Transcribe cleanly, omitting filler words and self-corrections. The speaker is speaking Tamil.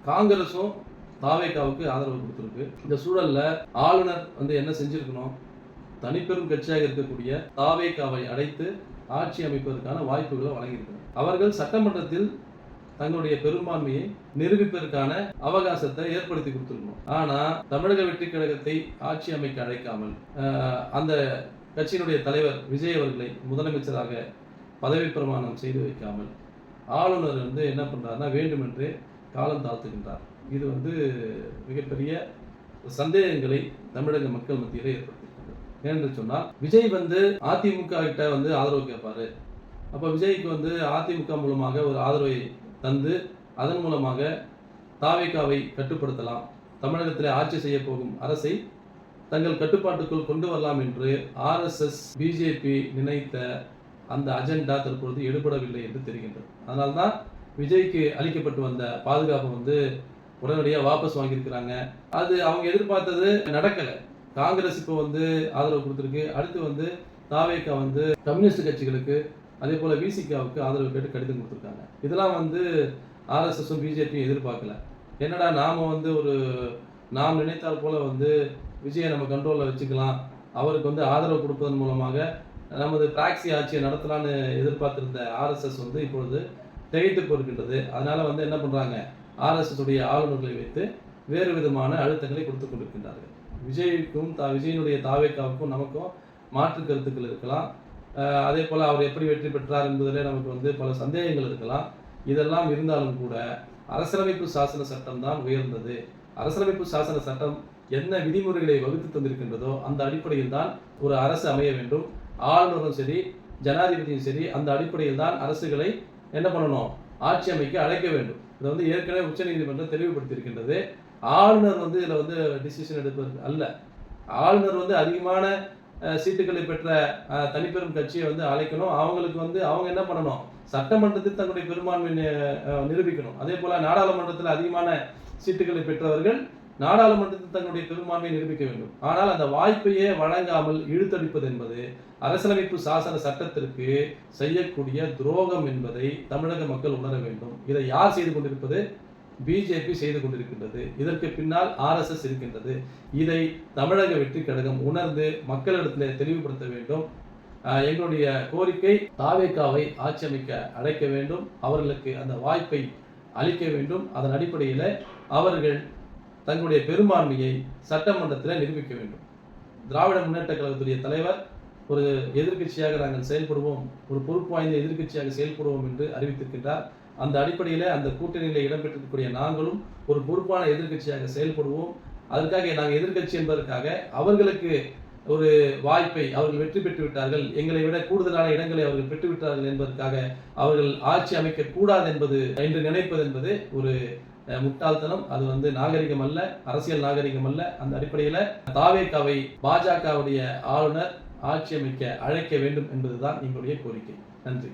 காங்கிரஸும் தாவேகாவுக்கு ஆதரவு கொடுத்திருக்கு. இந்த சூழல்ல ஆளுநர் என்ன செஞ்சிருக்கணும், தனிப்பெரும் கட்சியாக இருக்கக்கூடிய தாவேகாவை அழைத்து ஆட்சி அமைப்பதற்கான வாய்ப்புகளை வழங்கியிருக்கிறார். அவர்கள் சட்டமன்றத்தில் தங்களுடைய பெரும்பான்மையை நிரூபிப்பதற்கான அவகாசத்தை ஏற்படுத்தி கொடுத்திருக்கணும். ஆனா தமிழக வெற்றி கழகத்தை ஆட்சி அமைக்க அழைக்காமல் அந்த கட்சியினுடைய தலைவர் விஜய் அவர்களை முதலமைச்சராக பதவி பிரமாணம் செய்து வைக்காமல் ஆளுநர் என்ன பண்றாருன்னா வேண்டுமென்றே காலம் தாழ்த்துகின்றார். இது மிகப்பெரிய சந்தேகங்களை தமிழக மக்கள் மத்தியிலே ஏற்படுத்தியிருக்கிறது. ஏனென்று சொன்னால் விஜய் அதிமுக கிட்ட ஆதரவு கேட்பாரு. அப்ப விஜய்க்கு அதிமுக மூலமாக ஒரு ஆதரவை தந்து அதன் மூலமாக தாவேகாவை கட்டுப்படுத்தலாம், தமிழகத்திலே ஆட்சி செய்ய போகும் அரசை தங்கள் கட்டுப்பாட்டுக்குள் கொண்டு வரலாம் என்று RSS பிஜேபி நினைத்த அந்த அஜெண்டா தற்பொழுது எடுபடவில்லை என்று தெரிகின்றது. அதனால்தான் விஜய்க்கு அளிக்கப்பட்டு வந்த பாதுகாப்பு உடனடியாக வாபஸ் வாங்கியிருக்கிறாங்க. அது அவங்க எதிர்பார்த்தது நடக்கலை. காங்கிரஸ் இப்போ ஆதரவு கொடுத்துருக்கு. அடுத்து தாவேகா கம்யூனிஸ்ட் கட்சிகளுக்கு அதே போல விசிகாவுக்கு ஆதரவு கேட்டு கடிதம் கொடுத்துருக்காங்க. இதெல்லாம் RSSும் பிஜேபியும் எதிர்பார்க்கல. என்னடா நாம நாம் நினைத்தால் போல விஜயை நம்ம கண்ட்ரோலில் வச்சுக்கலாம், அவருக்கு ஆதரவு கொடுப்பதன் மூலமாக நமது டாக்ஸி ஆட்சியை நடத்தலான்னு எதிர்பார்த்திருந்த RSS இப்பொழுது திகைத்து போயிருக்கின்றது. அதனால என்ன பண்றாங்க, RSS உடைய ஆளுநர்களை வைத்து வேறு விதமான அழுத்தங்களை கொடுத்து கொண்டிருக்கின்றார்கள். விஜய்க்கும் விஜயனுடைய தாவேகாவுக்கும் நமக்கும் மாற்று கருத்துக்கள் இருக்கலாம். அதே போல அவர் எப்படி வெற்றி பெற்றார் என்பதிலே நமக்கு பல சந்தேகங்கள் இருக்கலாம். இதெல்லாம் இருந்தாலும் கூட அரசியலமைப்பு சாசன சட்டம் தான் உயர்ந்தது. அரசியலமைப்பு சாசன சட்டம் என்ன விதிமுறைகளை வகுத்து தந்திருக்கின்றதோ அந்த அடிப்படையில் தான் ஒரு அரசு அமைய வேண்டும். ஆளுநரும் சரி ஜனாதிபதியும் சரி அந்த அடிப்படையில் தான் அரசுகளை என்ன பண்ணணும், ஆட்சி அமைக்க அழைக்க வேண்டும். இதை ஏற்கனவே உச்சநீதிமன்றம் தெளிவுபடுத்தியிருக்கின்றது. ஆளுநர் இதில் டிசிஷன் எடுப்பது அல்ல. ஆளுநர் அதிகமான சீட்டுகளை பெற்ற தனிப்பெரும் கட்சியை அழைக்கணும். அவங்களுக்கு அவங்க என்ன பண்ணணும், சட்டமன்றத்தில் தங்களுடைய பெரும்பான்மையை நிரூபிக்கணும். அதே போல நாடாளுமன்றத்தில் அதிகமான சீட்டுகளை பெற்றவர்கள் நாடாளுமன்றத்தில் தங்களுடைய பெரும்பான்மையை நிரூபிக்க வேண்டும். ஆனால் அந்த வாய்ப்பையே வழங்காமல் இழுத்தடிப்பது என்பது அரசியலமைப்பு சாசன சட்டத்திற்கு செய்யக்கூடிய துரோகம் என்பதை தமிழக மக்கள் உணர வேண்டும். இதை யார் செய்து கொண்டிருப்பது? பிஜேபி செய்து கொண்டிருக்கின்றது. இதற்கு பின்னால் RSS இருக்கின்றது. இதை தமிழக வெற்றி கழகம் உணர்ந்து மக்களிடத்தில் தெளிவுபடுத்த வேண்டும். எங்களுடைய கோரிக்கை தாவேகாவை ஆட்சி அமைக்க அழைக்க வேண்டும், அவர்களுக்கு அந்த வாய்ப்பை அளிக்க வேண்டும். அதன் அடிப்படையில் அவர்கள் தங்களுடைய பெரும்பான்மையை சட்டமன்றத்தில் நிரூபிக்க வேண்டும். திராவிட முன்னேற்ற கழகத்துடைய தலைவர் ஒரு எதிர்க்கட்சியாக நாங்கள் செயல்படுவோம், ஒரு பொறுப்பு வாய்ந்த எதிர்க்கட்சியாக செயல்படுவோம் என்று அறிவித்திருக்கின்றார். அந்த அடிப்படையில் அந்த கூட்டணியில் இடம்பெற்றிருக்கக்கூடிய நாங்களும் ஒரு பொறுப்பான எதிர்க்கட்சியாக செயல்படுவோம். அதற்காக நாங்கள் எதிர்க்கட்சி என்பதற்காக அவர்களுக்கு ஒரு வாய்ப்பை அவர்கள் வெற்றி பெற்று விட்டார்கள், எங்களை விட கூடுதலான இடங்களை அவர்கள் பெற்றுவிட்டார்கள் என்பதற்காக அவர்கள் ஆட்சி அமைக்க கூடாது என்று நினைப்பது என்பது ஒரு முட்டாள்தனம். அது நாகரிகம் அல்ல, அரசியல் நாகரிகம் அல்ல. அந்த அடிப்படையில் தாவேகாவை பாஜகவுடைய ஆளுநர் ஆட்சி அமைக்க அழைக்க வேண்டும் என்பதுதான் எங்களுடைய கோரிக்கை. நன்றி.